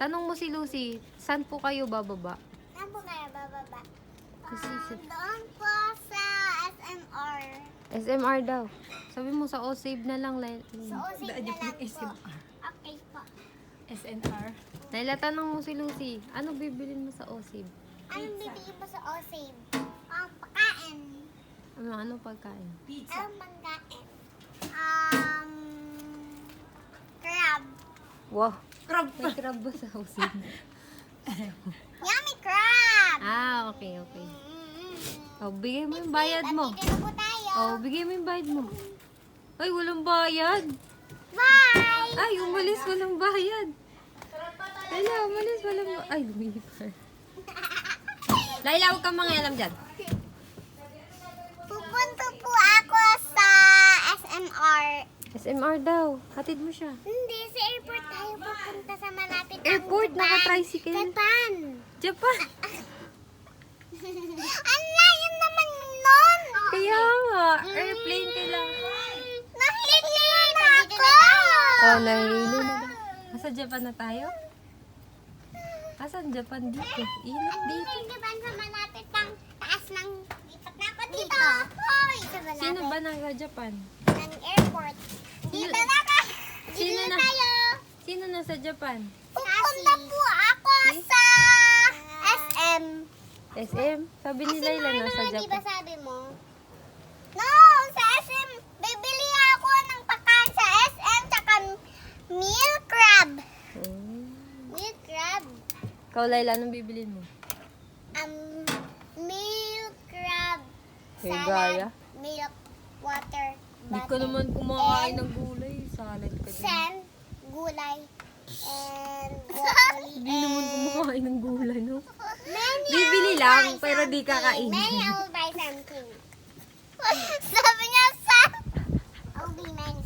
Tanong mo si Lucy, saan po kayo bababa? Saan po kayo bababa? Kasi Doon po sa SMR. SMR daw. Sabi mo sa O-Save na lang. So, osig na lang po. Okay po. SNR. Laila, tanong mo si Lucy, ano bibilin mo sa O-Save? Anong bibili mo sa OSAVE? Ang pagkain. Ano pagkain? Pizza. Ang pagkain. Crab. Wow, Crab. may crab ba sa O-Save? Yummy crab! Ah, okay. Oh, bigay mo yung bayad mo. Dito na po tayo. Oh, bigay mo yung bayad mo. Ay, walang bayad. Bye! Ay, umalis, walang bayad. Laila, umalis, walang bayad. Ay, lumipar. Laila, huwag kang mangialam dyan. Pupunta po ako sa SMR. SMR daw. Hatid mo siya. Hindi, sa airport tayo pupunta sa malapit ng Airport, Japan. naka-tricycle. Japan. Japan. Ang layo naman nun. Kaya nga, airplane kailangan. Nahihilo na ako. Oh, nahihilo na daw. Nasa Japan na tayo? Asan Japan dito? Init dito. Hindi ba sa malapit ng taas ng lipat na ako dito? Hoy! Sa malapit Sino ba nasa Japan? ng airport. Dito na ka. Sino Dito na? tayo. Sino nasa Japan? Pupunta po ako sa SM. SM? Sabi ni Laila nasa Di ba Japan. sabi mo? No, sa SM. Bibili ako ng pagkain sa SM tsaka milk crab. Hmm. Milk crab. Ikaw, Laila, anong bibilin mo? Milk crab. Kay Salad. Gaya? Milk water. Hindi ka naman kumakain ng gulay. Salad ka din. Sen, gulay, and broccoli. Hindi naman kumakain ng gulay, no? Many, Bibili I'll lang, buy pero di something. kakainin. Many, I will buy something. Sabi niya, son. I'll be many.